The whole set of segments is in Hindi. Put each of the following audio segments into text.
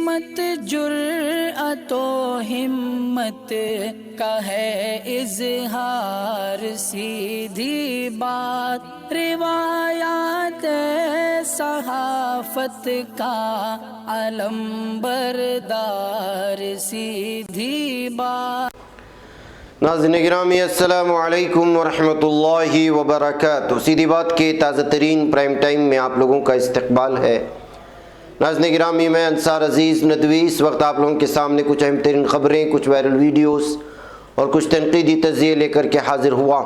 सीमत जुर्अतो हिम्मत का है इजहार, सीधी बात रिवायात सहाफत का अलम बरदार, सीधी बात। नाज़रीन गिरामी अस्सलामु अलैकुम वरहमतुल्लाहि वबरकातुहू। सीधी बात के ताज़ा तरीन प्राइम टाइम में आप लोगों का इस्तकबाल है। नाज़रीन गिरामी, मैं अंसार अज़ीज़ नदवी इस वक्त आप लोगों के सामने कुछ अहम तरीन ख़बरें, कुछ वायरल वीडियोस और कुछ तनक़ीदी तज़किये लेकर के हाज़िर हुआ।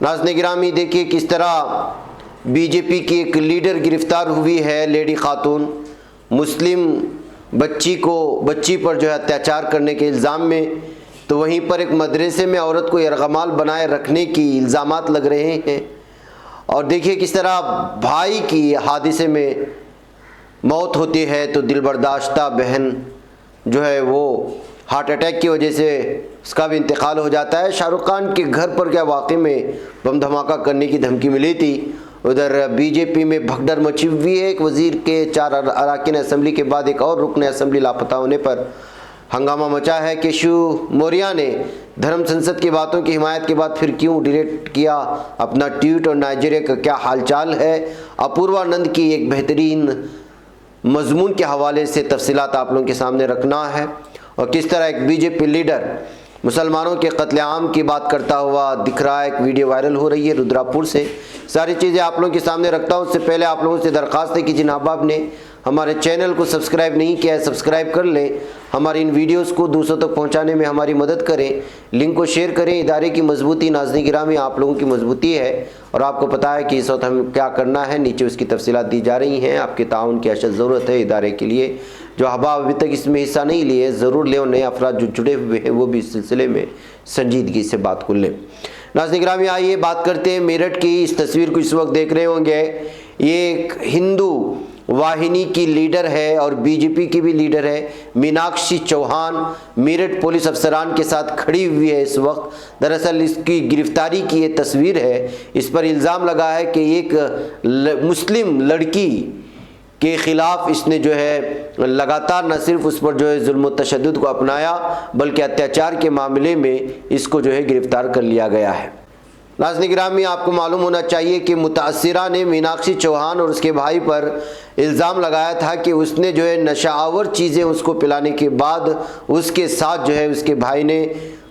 नाज़रीन गिरामी, देखिए किस तरह बीजेपी की एक लीडर गिरफ़्तार हुई है, लेडी ख़ातून, मुस्लिम बच्ची पर जो है अत्याचार करने के इल्ज़ाम में। तो वहीं पर एक मदरसे में औरत को यरगमाल बनाए रखने की इल्ज़ामात लग रहे हैं। और देखिए किस तरह भाई की हादसे में मौत होती है तो दिलबर्दाश्ता बहन जो है वो हार्ट अटैक की वजह से उसका भी इंतकाल हो जाता है। शाहरुख खान के घर पर क्या वाकई में बम धमाका करने की धमकी मिली थी। उधर बीजेपी में भगदड़ मची हुई है। एक वज़ीर के 4 अरकान असम्बली के बाद एक और रुकन असम्बली लापता होने पर हंगामा मचा है। केशव मौर्य ने धर्म संसद की बातों की हिमायत के बाद फिर क्यों डिलीट किया अपना ट्वीट, और नाइजीरिया का क्या हालचाल है। अपूर्वानंद की एक बेहतरीन मजमून के हवाले से तफसीलात आप लोगों के सामने रखना है। और किस तरह एक बीजेपी लीडर मुसलमानों के कत्लेआम की बात करता हुआ दिख रहा है। एक वीडियो वायरल हो रही है रुद्रापुर से। सारी चीज़ें आप लोगों के सामने रखता हूँ। उससे पहले आप लोगों से दरख्वास्त है कि जिन अहबाब ने हमारे चैनल को सब्सक्राइब नहीं किया है, सब्सक्राइब कर लें। हमारी इन वीडियोस को दूसरों तक पहुंचाने में हमारी मदद करें। लिंक को शेयर करें। इदारे की मजबूती नाज़रीन गिरामी आप लोगों की मजबूती है, और आपको पता है कि इस वक्त हमें क्या करना है। नीचे उसकी तफसीलात दी जा रही हैं। आपके ताउन की अशद ज़रूरत है इदारे के लिए। जो अहबाब अभी तक इसमें हिस्सा नहीं लिए ज़रूर लें, और नए अफराद जो जुड़े हुए हैं वो भी इस सिलसिले में संजीदगी से बात को लें। नाज़रीन गिरामी, आइए बात करते हैं मेरठ की। इस तस्वीर को इस वक्त देख रहे होंगे, ये एक हिंदू वाहिनी की लीडर है और बीजेपी की भी लीडर है, मीनाक्षी चौहान मेरठ पुलिस अफसरान के साथ खड़ी हुई है इस वक्त। दरअसल इसकी गिरफ्तारी की ये तस्वीर है। इस पर इल्ज़ाम लगा है कि एक मुस्लिम लड़की के ख़िलाफ़ इसने जो है लगातार न सिर्फ उस पर जो है जुल्म व तशद्दुद को अपनाया, बल्कि अत्याचार के मामले में इसको जो है गिरफ़्तार कर लिया गया है। नाज़रीन गिरामी, आपको मालूम होना चाहिए कि मुतासिरा ने मीनाक्षी चौहान और उसके भाई पर इल्ज़ाम लगाया था कि उसने जो है नशाआवर चीज़ें उसको पिलाने के बाद उसके साथ जो है उसके भाई ने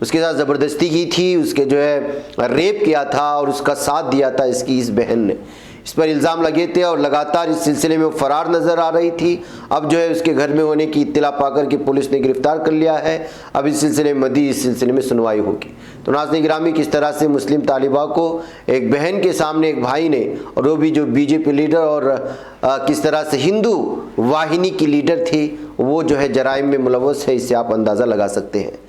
उसके साथ ज़बरदस्ती की थी, उसके जो है रेप किया था और उसका साथ दिया था इसकी इस बहन ने। इस पर इल्ज़ाम लगे थे और लगातार इस सिलसिले में वो फ़रार नज़र आ रही थी। अब जो है उसके घर में होने की इत्तला पाकर के पुलिस ने गिरफ़्तार कर लिया है। अब इस सिलसिले में इस सिलसिले में सुनवाई होगी। तो नाज़रीन गिरामी, किस तरह से मुस्लिम तालिबा को एक बहन के सामने एक भाई ने, और वो भी जो बीजेपी लीडर, और किस तरह से हिंदू वाहिनी की लीडर थी, वो जो है जराइम में मुलव्वस है, इससे आप अंदाज़ा लगा सकते हैं।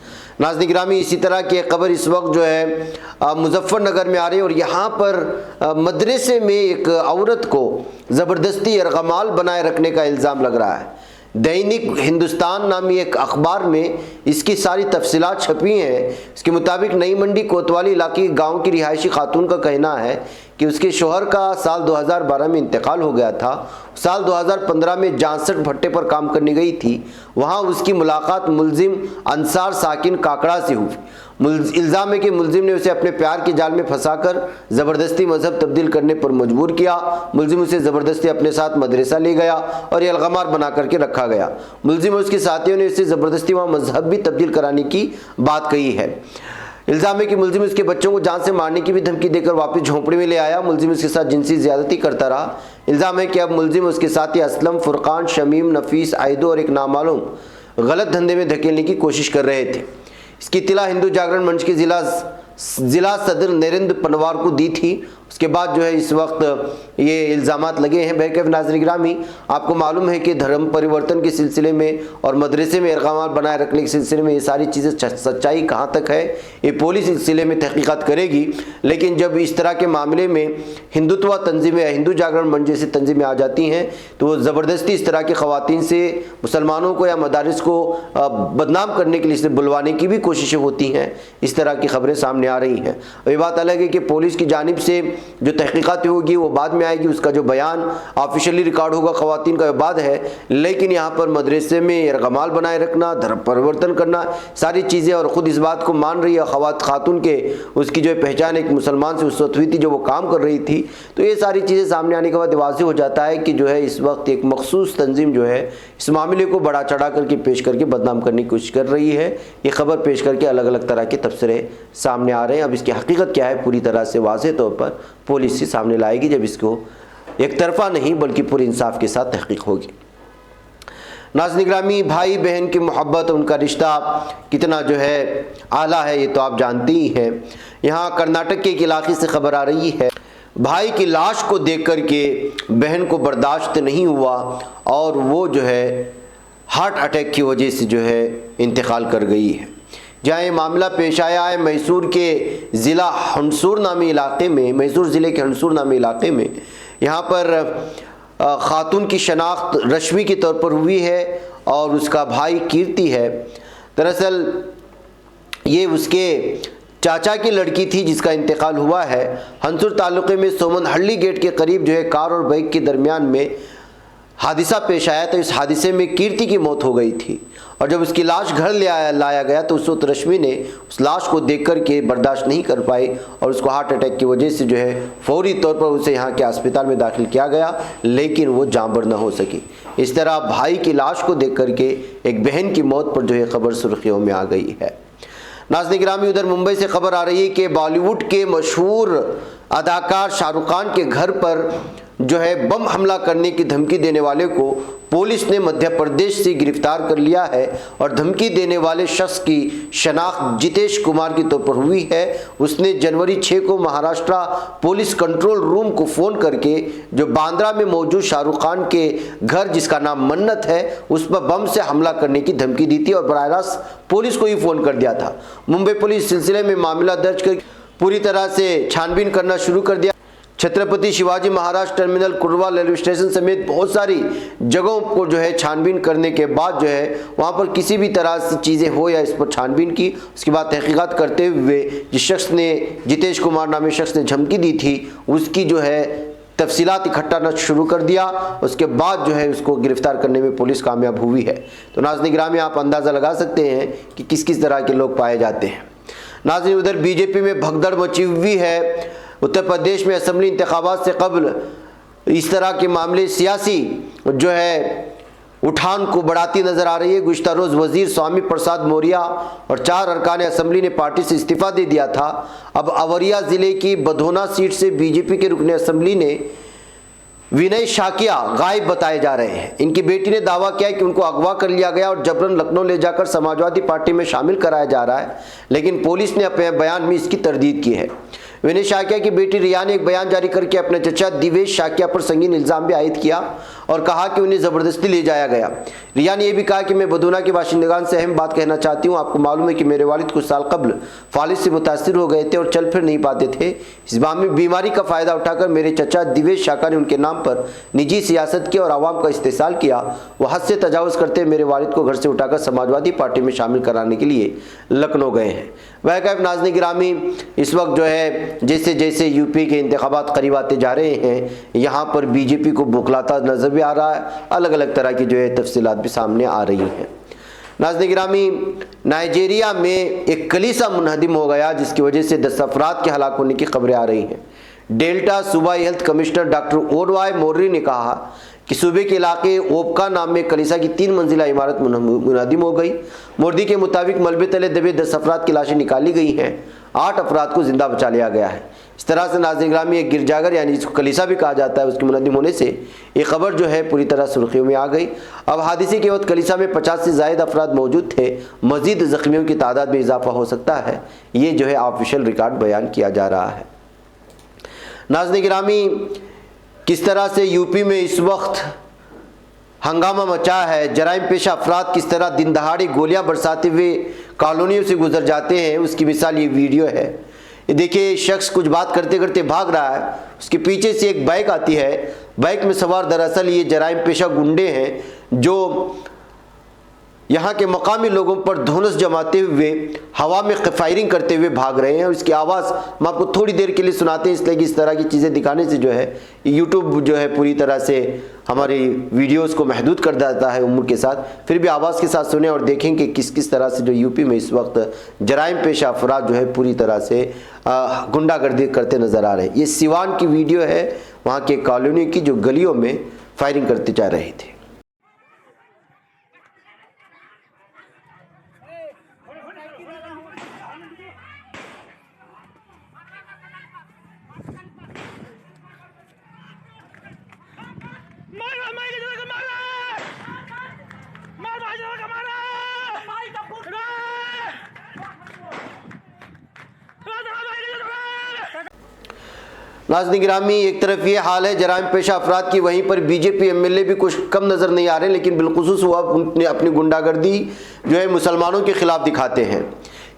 नाज़रीन गिरामी, इसी तरह की एक खबर इस वक्त जो है मुजफ्फरनगर में आ रही है, और यहाँ पर मदरसे में एक औरत को ज़बरदस्ती यरगमाल बनाए रखने का इल्ज़ाम लग रहा है। दैनिक हिंदुस्तान नामी एक अखबार में इसकी सारी तफसीलात छपी हैं। इसके मुताबिक नई मंडी कोतवाली इलाके गांव की रिहायशी खातून का कहना है कि उसके शोहर का साल 2012 में इंतकाल हो गया था। साल 2015 में जांसठ भट्टे पर काम करने गई थी। वहां उसकी मुलाकात मुलजिम अंसार साकिन काकड़ा से हुई। इल्ज़ाम है कि मुलजिम ने उसे अपने प्यार के जाल में फंसाकर ज़बरदस्ती मजहब तब्दील करने पर मजबूर किया। मुलजिम उसे ज़बरदस्ती अपने साथ मदरसा ले गया और यलगमार बना करके रखा गया। मुलजिम और उसके साथियों ने उसे ज़बरदस्ती वहाँ मजहब भी तब्दील कराने की बात कही है। इल्ज़ाम है कि मुलजिम उसके बच्चों को जान से मारने की भी धमकी देकर वापस झोंपड़ी में ले आया। मुलजिम उसके साथ जिनसी ज़्यादती करता रहा। इल्ज़ाम है कि अब मुलजिम उसके साथी असलम, फुरकान, शमीम, नफीस, आयदो और एक नामालूम गलत धंधे में धकेलने की कोशिश कर रहे थे। इसकी इत्तला हिंदू जागरण मंच के ज़िला सदर नरेंद्र पनवार को दी थी। उसके बाद जो है इस वक्त ये इल्ज़ामात लगे हैं। बेहकैफ नाज़रीन गिरामी, आपको मालूम है कि धर्म परिवर्तन के सिलसिले में और मदरसे में यरगमाल बनाए रखने के सिलसिले में ये सारी चीज़ें सच्चाई कहाँ तक है ये पुलिस सिलसिले में तहकीकात करेगी। लेकिन जब इस तरह के मामले में हिंदुत्व तंजीमें या हिंदू जागरण मंच जैसी तंजीमें आ जाती हैं तो वो ज़बरदस्ती इस तरह की ख़वातीन से मुसलमानों को या मदारिस को बदनाम करने के लिए बुलवाने की भी कोशिशें होती हैं। इस तरह की खबरें सामने आ रही हैं। ये बात अलग है कि पुलिस की जानिब से जो तहकीकात होगी वो बाद में आएगी, उसका जो बयान ऑफिशियली रिकॉर्ड होगा ख़वातीन का बाद है। लेकिन यहाँ पर मदरसे में यरगमाल बनाए रखना, धर्म परिवर्तन करना, सारी चीज़ें, और ख़ुद इस बात को मान रही है खातून के उसकी जो पहचान एक मुसलमान से उस वक्त हुई थी जो वो काम कर रही थी। तो ये सारी चीज़ें सामने आने के बाद वाज़ेह हो जाता है कि जो है इस वक्त एक मखसूस तंजीम जो है इस मामले को बढ़ा चढ़ा करके पेश करके बदनाम करने की कोशिश कर रही है। ये खबर पेश करके अलग अलग तरह के तबसरे सामने आ रहे हैं। अब इसकी हकीकत क्या है पूरी तरह से वाज़ेह तौर पर पुलिस ही सामने लाएगी, जब इसको एक तरफा नहीं बल्कि पूरे इंसाफ के साथ तहकीक होगी। नाज़रीन गिरामी, भाई बहन की मोहब्बत, उनका रिश्ता कितना जो है आला है ये तो आप जानते ही हैं। यहाँ कर्नाटक के एक इलाके से खबर आ रही है, भाई की लाश को देख कर के बहन को बर्दाश्त नहीं हुआ और वो जो है हार्ट अटैक की वजह से जो है इंतकाल कर गई है। जहाँ ये मामला पेश आया है मैसूर के ज़िला हंसूर नामी इलाके में, मैसूर ज़िले के हंसूर नामी इलाके में। यहाँ पर खातून की शनाख्त रश्मि के तौर पर हुई है और उसका भाई कीर्ति है। दरअसल ये उसके चाचा की लड़की थी जिसका इंतकाल हुआ है। हंसूर तालुके में सोमनहल्ली गेट के करीब जो है कार और बाइक के दरमियान में हादिसा पेश आया, तो इस हादिसे में कीर्ति की मौत हो गई थी और जब उसकी लाश घर लाया गया तो उस वक्त रश्मि ने उस लाश को देख कर के बर्दाश्त नहीं कर पाई और उसको हार्ट अटैक की वजह से जो है फौरी तौर पर उसे यहाँ के अस्पताल में दाखिल किया गया, लेकिन वो जाँबर न हो सकी। इस तरह भाई की लाश को देख कर के एक बहन की मौत पर जो है खबर सुर्खियों में आ गई है। नाज़रीन गिरामी, उधर मुंबई से खबर आ रही है कि बॉलीवुड के मशहूर अदाकार शाहरुख खान के घर पर जो है बम हमला करने की धमकी देने वाले को पुलिस ने मध्य प्रदेश से गिरफ्तार कर लिया है और धमकी देने वाले शख्स की शनाख्त जितेश कुमार के तौर पर हुई है। उसने जनवरी 6 को महाराष्ट्र पुलिस कंट्रोल रूम को फ़ोन करके जो बांद्रा में मौजूद शाहरुख खान के घर जिसका नाम मन्नत है उस पर बम से हमला करने की धमकी दी थी और बराह रास्त पुलिस को ही फ़ोन कर दिया था। मुंबई पुलिस सिलसिले में मामला दर्ज कर पूरी तरह से छानबीन करना शुरू कर दिया। Chhatrapati Shivaji Maharaj terminal, कुर्वा railway station समेत बहुत सारी जगहों को जो है छानबीन करने के बाद जो है वहाँ पर किसी भी तरह से चीज़ें हो या इस पर छानबीन की। उसके बाद तहकीकात करते हुए जिस शख्स ने जितेश कुमार नामी शख्स ने धमकी दी थी उसकी जो है तफसीलात इकट्ठा करना शुरू कर दिया। उसके बाद जो है उसको गिरफ्तार करने में पुलिस कामयाब हुई है। तो नाज़रीन गिरामी, आप अंदाज़ा लगा सकते हैं कि किस किस तरह के लोग पाए जाते हैं। नाज़रीन, उधर बीजेपी में भगदड़ मची हुई है। उत्तर प्रदेश में असेंबली इंतखाबात से कबल इस तरह के मामले सियासी जो है उठान को बढ़ाती नजर आ रही है। गुज़िश्ता रोज़ वजीर स्वामी प्रसाद मौर्य और 4 अरकान असेंबली ने पार्टी से इस्तीफ़ा दे दिया था। अब अवरिया ज़िले की बधोना सीट से बीजेपी के रुकने असेंबली ने विनय शाकिया गायब बताए जा रहे हैं। इनकी बेटी ने दावा किया कि उनको अगवा कर लिया गया और जबरन लखनऊ ले जाकर समाजवादी पार्टी में शामिल कराया जा रहा है, लेकिन पुलिस ने अपने बयान में इसकी तरदीद की है। विनय शाकिया की बेटी रिया ने एक बयान जारी करके अपने चचा दिवेश शाकिया पर संगीन इल्ज़ाम भी आयद किया और कहा कि उन्हें ज़बरदस्ती ले जाया गया। रिया ने यह भी कहा कि मैं बदूना के बाशिंदगान से अहम बात कहना चाहती हूँ। आपको मालूम है कि मेरे वालिद कुछ साल कबल फालिज से मुतासिर हो गए थे और चल फिर नहीं पाते थे। इस बीमारी का फ़ायदा उठाकर मेरे चचा दिवेश शाकिया ने उनके नाम पर निजी सियासत की और आवाम का इस्तेसाल किया। वह हद से तजावज़ करते मेरे वालिद को घर से उठाकर समाजवादी पार्टी में शामिल कराने के लिए लखनऊ गए हैं। वह कहा नाज़रीन गिरामी, इस वक्त जो है जैसे जैसे यूपी के इंतखाबात करीब आते जा रहे हैं यहाँ पर बीजेपी को बुखलाता नजर भी आ रहा है। अलग अलग तरह की जो है तफसीलात भी सामने आ रही हैं। नाज़रीन गिरामी, नाइजीरिया में एक कलीसा मुनहदिम हो गया जिसकी वजह से 10 अफराद के हलाक होने की खबरें आ रही हैं। डेल्टा सूबाई हेल्थ कमिश्नर डॉक्टर ओरवाई मोर्री ने कहा कि सूबे के इलाके ओबका नाम में कलीसा की 3 मंजिला इमारत मुनहदिम हो गई। मोर्दी के मुताबिक मलबे तले दबे 10 अफराद की लाशें निकाली गई हैं। 8 अफराद को जिंदा बचा लिया गया है। इस तरह से नाज़रीन गिरामी, एक गिरजाघर यानी जिसको कलीसा भी कहा जाता है उसके मुनहदिम होने से ये खबर जो है पूरी तरह सुर्खियों में आ गई। अब हादसे के वक्त कलीसा में 50 से ज़ायद अफराद मौजूद थे। मज़ीद ज़ख्मियों की तादाद में इजाफा हो सकता है। ये जो है ऑफिशियल रिकॉर्ड बयान किया जा रहा है। नाज़रीन गिरामी, किस तरह से यूपी में इस वक्त हंगामा मचा है, जराइम पेशा अफराद किस तरह दिन दहाड़े गोलियां बरसाते हुए कॉलोनियों से गुजर जाते हैं उसकी मिसाल ये वीडियो है। ये देखिए, शख्स कुछ बात करते करते भाग रहा है, उसके पीछे से एक बाइक आती है। बाइक में सवार दरअसल ये जराइम पेशा गुंडे हैं जो यहाँ के मकामी लोगों पर धौंस जमाते हुए हवा में फायरिंग करते हुए भाग रहे हैं। और इसकी आवाज़ हम आपको थोड़ी देर के लिए सुनाते हैं, इसलिए कि इस तरह की चीज़ें दिखाने से जो है यूट्यूब जो है पूरी तरह से हमारी वीडियोस को महदूद कर देता है उम्र के साथ। फिर भी आवाज़ के साथ सुने और देखें कि किस किस तरह से जो यूपी में इस वक्त जराइम पेशा अफराद जो है पूरी तरह से गुंडागर्दी करते नज़र आ रहे हैं। ये सिवान की वीडियो है, वहाँ के कॉलोनी की, जो गलियों में फायरिंग करते जा रहे थे। नाज़रीन गिरामी, एक तरफ ये हाल है जराइम पेशा अफराद की, वहीं पर बीजेपी एमएलए भी कुछ कम नज़र नहीं आ रहे, लेकिन बिलखुसूस वो अपनी गुंडागर्दी जो है मुसलमानों के खिलाफ दिखाते हैं।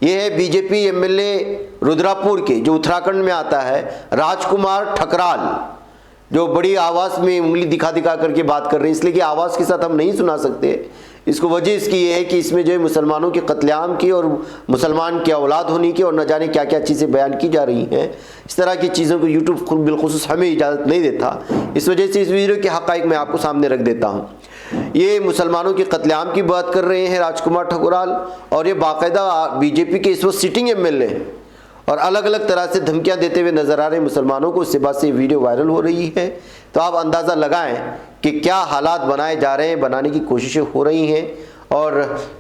ये है बीजेपी एमएलए रुद्रपुर के, जो उत्तराखंड में आता है, राजकुमार ठकराल, जो बड़ी आवाज़ में उंगली दिखा दिखा करके बात कर रहे हैं। इसलिए कि आवाज़ के साथ हम नहीं सुना सकते। इसको वजह इसकी ये है कि इसमें जो है मुसलमानों के कत्लेआम की और मुसलमान की औलाद होने की और न जाने क्या क्या चीज़ें बयान की जा रही हैं। इस तरह की चीज़ों को यूट्यूब खुद बिलखुसूस हमें इजाज़त नहीं देता। इस वजह से इस वीडियो के हक़ाइक़ मैं आपको सामने रख देता हूँ। ये मुसलमानों के कत्लेआम की बात कर रहे हैं राजकुमार ठकुराल, और ये बाकायदा बीजेपी के इस वक्त सिटिंग एमएलए हैं और अलग अलग तरह से धमकियां देते हुए नजर आ रहे हैं मुसलमानों को। इससे बाद से वीडियो वायरल हो रही है, तो आप अंदाज़ा लगाएं कि क्या हालात बनाए जा रहे हैं, बनाने की कोशिशें हो रही हैं। और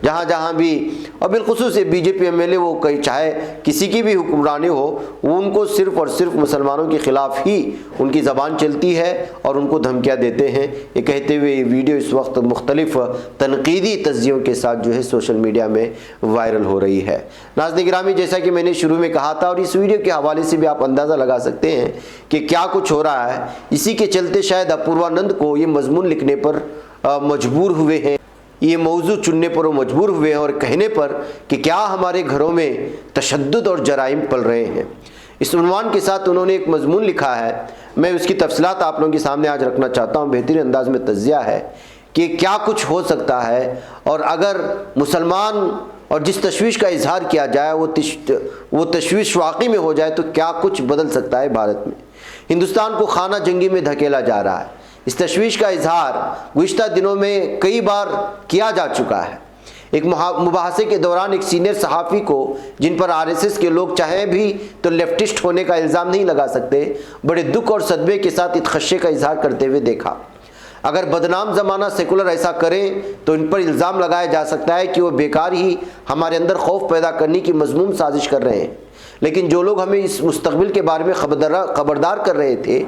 जहाँ जहाँ भी, और बिलखुसूस बीजेपी एमएलए वो कहीं चाहे किसी की भी हुक्मरानी हो, वो उनको सिर्फ़ और सिर्फ मुसलमानों के ख़िलाफ़ ही उनकी ज़बान चलती है और उनको धमकियाँ देते हैं। ये कहते हुए ये वीडियो इस वक्त मुख्तलिफ तनकीदी तज्ज़ियों के साथ जो है सोशल मीडिया में वायरल हो रही है। नाज़रीन गिरामी, जैसा कि मैंने शुरू में कहा था और इस वीडियो के हवाले से भी आप अंदाज़ा लगा सकते हैं कि क्या कुछ हो रहा है। इसी के चलते शायद अपूर्वानंद को ये मजमून लिखने पर मजबूर हुए हैं, ये मौजू चुनने पर वो मजबूर हुए हैं और कहने पर कि क्या हमारे घरों में तशद्दुद और जराइम पल रहे हैं। इस उन्वान के साथ उन्होंने एक मजमून लिखा है। मैं उसकी तफसीलात आप लोगों के सामने आज रखना चाहता हूँ। बेहतरीन अंदाज में तज्ज़िया है कि क्या कुछ हो सकता है, और अगर मुसलमान और जिस तशवीश का इजहार किया जाए वो तशवीश वाकई में हो जाए तो क्या कुछ बदल सकता है भारत में। हिंदुस्तान को खाना जंगी में धकेला जा रहा है। इस तशवीश का इजहार गुज़िश्ता दिनों में कई बार किया जा चुका है। एक मुबाहसे के दौरान एक सीनियर सहाफ़ी को, जिन पर आरएसएस के लोग चाहे भी तो लेफ्टिस्ट होने का इल्ज़ाम नहीं लगा सकते, बड़े दुख और सदमे के साथ इस खदशे का इजहार करते हुए देखा। अगर बदनाम ज़माना सेकुलर ऐसा करें तो इन पर इल्ज़ाम लगाया जा सकता है कि वो बेकार ही हमारे अंदर खौफ पैदा करने की मज़मूम साजिश कर रहे हैं। लेकिन जो लोग हमें इस मुस्तक़बिल के बारे में खबरदार कर रहे थे,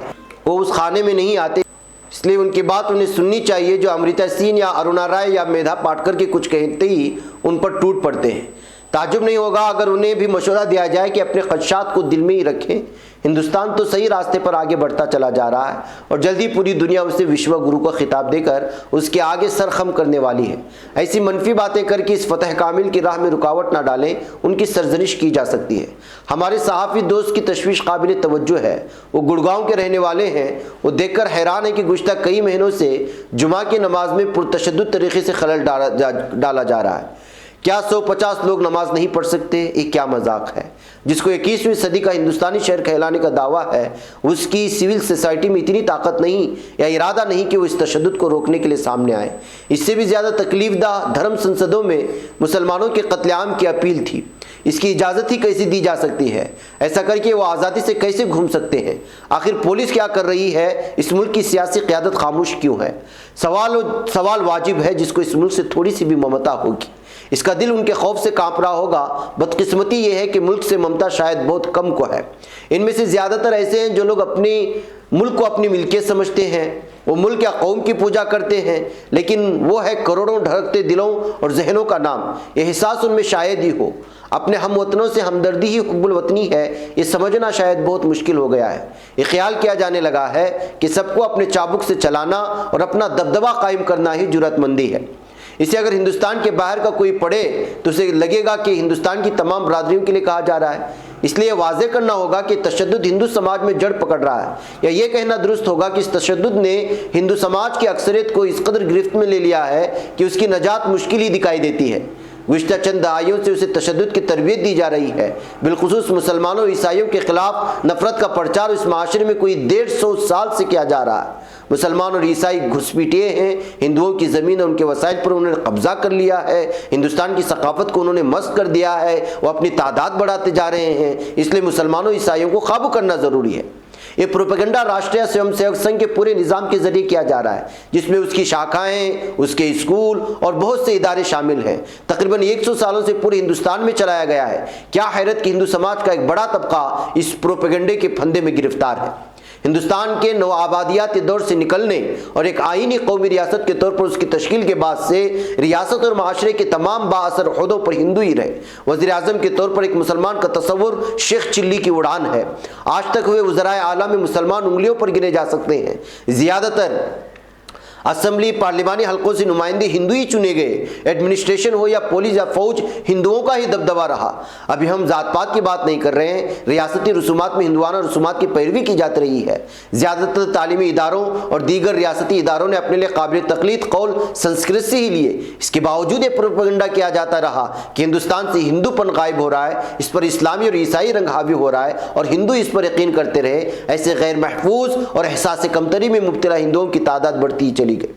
वो उस खाने में नहीं आते, इसलिए उनकी बात उन्हें सुननी चाहिए। जो अमृता सिंह या अरुणा राय या मेधा पाटकर के कुछ कहते ही उन पर टूट पड़ते हैं। ताज्जुब नहीं होगा अगर उन्हें भी मशवरा दिया जाए कि अपने ख़दशात को दिल में ही रखें। हिंदुस्तान तो सही रास्ते पर आगे बढ़ता चला जा रहा है और जल्दी पूरी दुनिया उसे विश्व गुरु का खिताब देकर उसके आगे सर खम करने वाली है। ऐसी मनफी बातें करके इस फतह कामिल की राह में रुकावट ना डालें, उनकी सरजनिश की जा सकती है। हमारे सहाफ़ी दोस्त की तशवीश काबिल तवज्जो है। वो गुड़गांव के रहने वाले हैं। वो देखकर हैरान है कि गुज़िश्ता कई महीनों से जुमा की नमाज में पुरतशद्दुद तरीक़े से खलल डाला जा रहा है। क्या 150 लोग नमाज नहीं पढ़ सकते? ये क्या मजाक है। जिसको 21वीं सदी का हिंदुस्तानी शहर कहलाने का दावा है, उसकी सिविल सोसाइटी में इतनी ताकत नहीं या इरादा नहीं कि वो इस तशद्दुद को रोकने के लिए सामने आए। इससे भी ज़्यादा तकलीफदा धर्म संसदों में मुसलमानों के कत्लेआम की अपील थी। इसकी इजाज़त ही कैसे दी जा सकती है? ऐसा करके वो आज़ादी से कैसे घूम सकते हैं? आखिर पुलिस क्या कर रही है? इस मुल्क की सियासी क़यादत खामोश क्यों है? सवाल वाजिब है जिसको इस मुल्क से थोड़ी सी भी ममता होगी, इसका दिल उनके खौफ से कांप रहा होगा। बदकिस्मती ये है कि मुल्क से ममता शायद बहुत कम को है। इनमें से ज़्यादातर ऐसे हैं जो लोग अपने मुल्क को अपनी मिल्कियत समझते हैं। वो मुल्क या कौम की पूजा करते हैं, लेकिन वो है करोड़ों धड़कते दिलों और जहनों का नाम। ये एहसास उनमें शायद ही हो। अपने हमवतनों से हमदर्दी ही हुब्बुल वतनी है, ये समझना शायद बहुत मुश्किल हो गया है। ये ख्याल किया जाने लगा है कि सबको अपने चाबुक से चलाना और अपना दबदबा कायम करना ही जुर्रतमंदी है। इसे अगर हिंदुस्तान के बाहर का कोई पढ़े तो उसे लगेगा कि हिंदुस्तान की तमाम बरादरियों के लिए कहा जा रहा है। इसलिए वाज़ेह करना होगा कि तशद्दुद हिंदू समाज में जड़ पकड़ रहा है, या ये कहना दुरुस्त होगा कि इस तशद्दुद ने हिंदू समाज की अक्सरियत को इस कदर गिरफ्त में ले लिया है कि उसकी नजात मुश्किल ही दिखाई देती है। गुज़िश्ता चंद दहाइयों से उसे तशद्दुद की तरबियत दी जा रही है। बिलखुसूस मुसलमानों और ईसाइयों के खिलाफ नफरत का प्रचार इस माशरे में कोई 150 साल से किया जा रहा है। मुसलमान और ईसाई घुसपैठिए हैं, हिंदुओं की ज़मीन और उनके वसाइल पर उन्होंने कब्जा कर लिया है, हिंदुस्तान की सकाफत को उन्होंने मस्क कर दिया है, वो अपनी तादाद बढ़ाते जा रहे हैं। इसलिए मुसलमानों ईसाइयों को काबू करना ज़रूरी है। ये प्रोपेगेंडा राष्ट्रीय स्वयंसेवक संघ के पूरे निज़ाम के जरिए किया जा रहा है, जिसमें उसकी शाखाएं, उसके स्कूल और बहुत से इदारे शामिल हैं। तकरीबन 100 सालों से पूरे हिंदुस्तान में चलाया गया है। क्या हैरत कि हिंदू समाज का एक बड़ा तबका इस प्रोपेगेंडे के फंदे में गिरफ्तार है। हिंदुस्तान के नौआबादियाती दौर से निकलने और एक आईनी कौमी रियासत के तौर पर उसकी तश्कील के बाद से रियासत और माशरे के तमाम बाअसर ओहदों पर हिंदू ही रहे। वज़ीर आज़म के तौर पर एक मुसलमान का तस्वुर शेख चिल्ली की उड़ान है। आज तक हुए वज़राए आला में मुसलमान उंगलियों पर गिने जा सकते हैं। ज़्यादातर असम्बली पार्लिमानी हल्कों से नुमाइंदे हिंदू ही चुने गए। एडमिनिस्ट्रेशन हो या पुलिस या फौज, हिंदुओं का ही दबदबा रहा। अभी हम जात पात की बात नहीं कर रहे हैं, रियासती रसूमात में हिंदुआना रसूमात की पैरवी की जाती रही है। ज़्यादातर तालीमी इदारों और दीगर रियासती इदारों ने अपने लिए काबिल तकलीद कौल संस्कृत से ही लिए। इसके बावजूद ये प्रोपेगेंडा किया जाता रहा कि हिंदुस्तान से हिंदूपन गायब हो रहा है, इस पर इस्लामी और ईसाई रंग हावी हो रहा है और हिंदू इस पर यकीन करते रहे। ऐसे गैर महफूज और एहसास कमतरी में मुब्तला हिंदुओं की तादाद बढ़ती चली गई।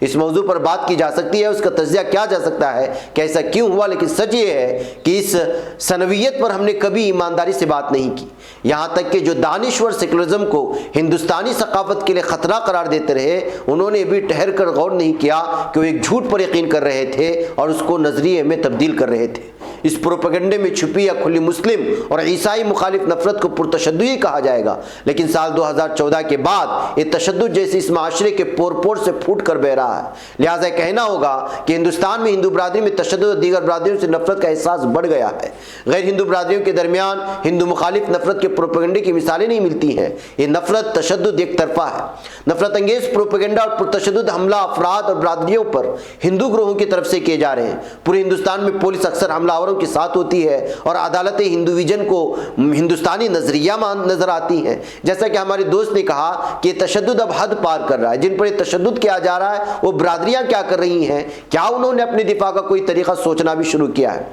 इस मौजू पर बात की जा सकती है, उसका तज्जिया किया जा सकता है कि ऐसा क्यों हुआ, लेकिन सच ये है कि इस सनवियत पर हमने कभी ईमानदारी से बात नहीं की। यहाँ तक कि जो दानिश्वर सेकुलरिज्म को हिंदुस्तानी सकाफत के लिए ख़तरा करार देते रहे, उन्होंने भी ठहर कर गौर नहीं किया कि वो एक झूठ पर यकीन कर रहे थे और उसको नज़रिए में तब्दील कर रहे थे। इस प्रोपेगेंडे में छुपी या खुली मुस्लिम और ईसाई मुखालिफ नफरत को पुरतशद्दुद ही कहा जाएगा, लेकिन साल 2014 के बाद ये तशद्दुद जैसे इस माशरे के पोर पोर से फूट कर बह रहा है। लिहाजा कहना होगा कि हिंदुस्तान में हिंदू बरादरी में तशद्दुद और दीगर बरादरियों से नफरत का एहसास बढ़ गया है। गैर हिंदू बरादरियों के दरमियान हिंदू मुखालिफ नफरत के प्रोपेगेंडे की मिसालें नहीं मिलती हैं। ये नफरत तशद्दुद एक तरफा है। नफरत अंगेज प्रोपेगेंडा और पुरतशद्दुद हमला अफराद और बरादरियों पर हिंदू ग्रोहों की तरफ से किए जा रहे हैं। पूरे हिंदुस्तान में पुलिस अक्सर हमलावरों के साथ होती है और अदालतें हिंदू विजन को हिंदुस्तानी नजरिया नजर आती हैं। जैसा कि हमारे दोस्त ने कहा कि तशद्दुद अब हद पार कर रहा है। जिन पर तशद्दुद किया जा रहा है वो बरादरियां क्या कर रही हैं, क्या उन्होंने अपने दिफा का कोई तरीका सोचना भी शुरू किया है?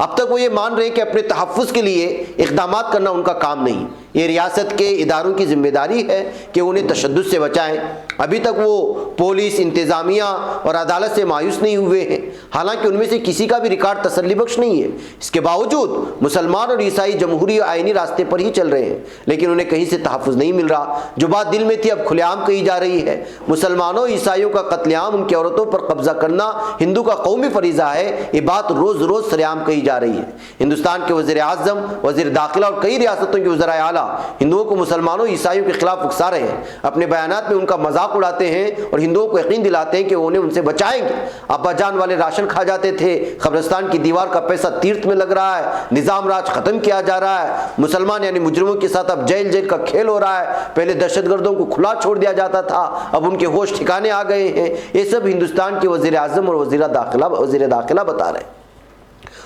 अब तक वो ये मान रहे हैं कि अपने तहफ़्फ़ुज़ के लिए इक़दामात करना उनका काम नहीं, ये रियासत के इदारों की जिम्मेदारी है कि उन्हें तशद्दुद से बचाएं। अभी तक वो पुलिस, इंतज़ामिया और अदालत से मायूस नहीं हुए हैं, हालांकि उनमें से किसी का भी रिकॉर्ड तसल्ली बख्श नहीं है। इसके बावजूद मुसलमान और ईसाई जमहूरी और आइनी रास्ते पर ही चल रहे हैं, लेकिन उन्हें कहीं से तहफ़्फ़ुज़ नहीं मिल रहा। जो बात दिल में थी अब खुलेआम कही जा रही है। मुसलमानों ईसाइयों का कत्लेआम, उनकी औरतों पर कब्जा करना हिंदू का कौमी फरीज़ा है, ये बात रोज़ रोज़ सरेआम कही जा रही है। हिंदुस्तान के वज़ीर आज़म, वज़ीर दाखिला और कई रियासतों के वज़राए आला हिंदुओं को मुसलमानों ईसाइयों के खिलाफ उकसा रहे हैं। अपने बयानात में उनका मजाक उड़ाते हैं और हिंदुओं को यकीन दिलाते हैं कि उन्हें उनसे बचाएंगे। अब्बा जान वाले राशन खा जाते थे, कब्रिस्तान की दीवार का पैसा तीर्थ में लग रहा है, निज़ाम राज खत्म किया जा रहा है, मुसलमान यानी मुजरिमों के साथ अब जेल जेल का खेल हो रहा है। पहले दहशतगर्दों को खुला छोड़ दिया जाता था, अब उनके होश ठिकाने आ गए हैं। ये सब हिंदुस्तान के वज़ीर आज़म और वज़ीर दाखिला बता रहे हैं।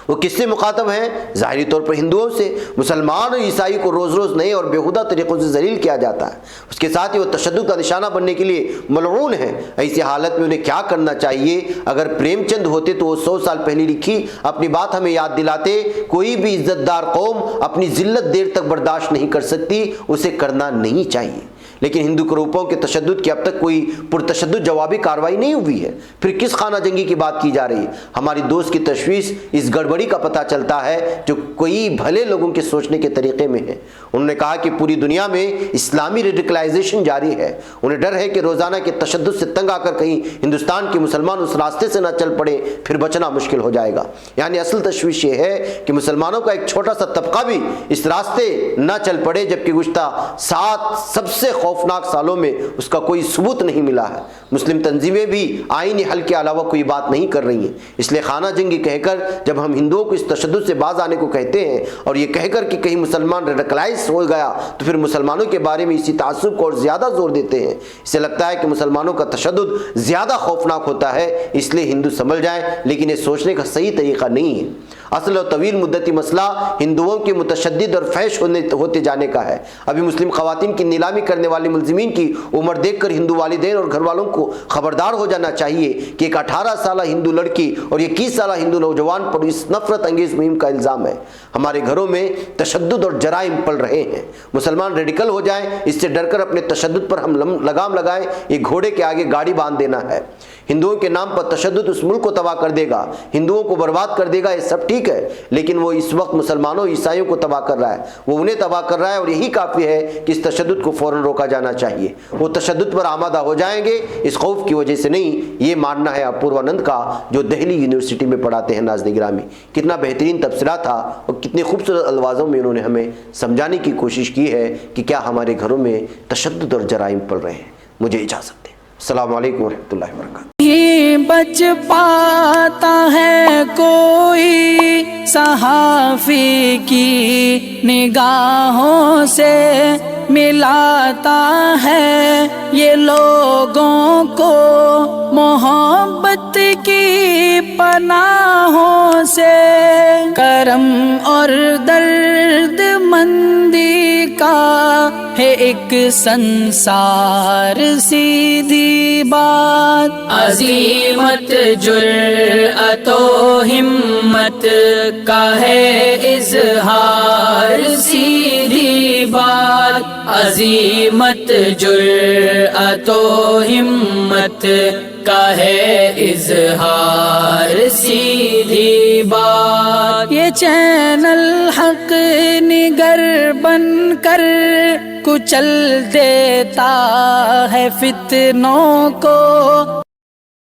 वो किससे मुखातब हैं? ज़ाहिरी तौर पर हिंदुओं से। मुसलमान और ईसाई को रोज़ रोज़ नए और बेहुदा तरीक़ों से जलील किया जाता है। उसके साथ ही वो तशद्दुद का निशाना बनने के लिए मलऊन है। ऐसी हालत में उन्हें क्या करना चाहिए? अगर प्रेमचंद होते तो वो 100 साल पहले लिखी अपनी बात हमें याद दिलाते, कोई भी इज्जतदार कौम अपनी जिल्लत देर तक बर्दाश्त नहीं कर सकती, उसे करना नहीं चाहिए। लेकिन हिंदू ग्रुपों के तशद्दुद की अब तक कोई पुरतशद्दुद जवाबी कार्रवाई नहीं हुई है। फिर किस खाना जंगी की बात की जा रही है? हमारी दोस्त की तशवीश इस गड़बड़ी का पता चलता है जो कोई भले लोगों के सोचने के तरीके में है। उन्होंने कहा कि पूरी दुनिया में इस्लामी रेडिकलाइजेशन जारी है। उन्हें डर है कि रोज़ाना के तशद्दुद से तंग आकर कहीं हिंदुस्तान के मुसलमान उस रास्ते से न चल पड़े, फिर बचना मुश्किल हो जाएगा। यानी असल तशवीश ये है कि मुसलमानों का एक छोटा सा तबका भी इस रास्ते न चल पड़े, जबकि गुज़िश्ता 7 सबसे खौफनाक सालों में उसका कोई सबूत नहीं मिला है। मुस्लिम तंजीमें भी आईनी हल के अलावा कोई बात नहीं कर रही हैं। इसलिए खाना जंगी कहकर जब हम हिंदुओं को इस तशद्दुद से बाज आने को कहते हैं और ये कहकर कि कहीं मुसलमान रेडिकलाइज हो गया तो फिर मुसलमानों के बारे में इसी तासुब को और ज़्यादा जोर देते हैं। इससे लगता है कि मुसलमानों का तशद्दुद ज़्यादा खौफनाक होता है, इसलिए हिंदू संभल जाए, लेकिन ये सोचने का सही तरीका नहीं है। असल और तवील मुद्दती मसला हिंदुओं के मुतशद्दिद और फैश होते जाने का है। अभी मुस्लिम खवातीन की नीलामी करने वाले मुलजिमीन की उम्र देखकर हिंदू वालिदैन और घर वालों को खबरदार हो जाना चाहिए कि एक 18 साल हिंदू लड़की और 21 साल हिंदू नौजवान पर इस नफरत अंगेज मुहिम का इल्ज़ाम है। हमारे घरों में तशद्दुद और जराइम पल रहे हैं। मुसलमान रेडिकल हो जाए, इससे डरकर अपने तशद्दुद पर हम लगाम लगाए, ये घोड़े के आगे गाड़ी बांध देना है। हिंदुओं के नाम पर तशद्दुद उस मुल्क को तबाह कर देगा, हिंदुओं को बर्बाद कर देगा, ये सब ठीक है, लेकिन वो इस वक्त मुसलमानों ईसाइयों को तबाह कर रहा है, वो उन्हें तबाह कर रहा है और यही काफ़ी है कि इस तशद्दुद को फ़ौरन रोका जाना चाहिए। वो तशद्दुद पर आमादा हो जाएंगे इस खौफ की वजह से नहीं, ये मानना है अपूर्वानंद का जो दिल्ली यूनिवर्सिटी में पढ़ाते हैं। नाज़रीन गिरामी, कितना बेहतरीन तबसरा था और कितने खूबसूरत अल्फाजों में उन्होंने हमें समझाने की कोशिश की है कि क्या हमारे घरों में तशद्दुद और जराइम पल रहे हैं। मुझे इजाज़त दें। अस्सलामु अलैकुम वरहमतुल्लाहि वबरकातुहू। बच पाता है कोई सहाफ़ी की निगाहों से, मिलाता है ये लोगों को मोहब्बत की पनाहों से। करम और दर्द मंदी का है एक संसार, सीधी बात अज़ीमत जुर्अतो हिम्मत का है इज़हार, सीधी बात अज़ीमत जुर्अतो हिम्मत का है इज़हार, सीधी बात। ये चैनल हक निगर बनकर कुचल देता है फितनों को।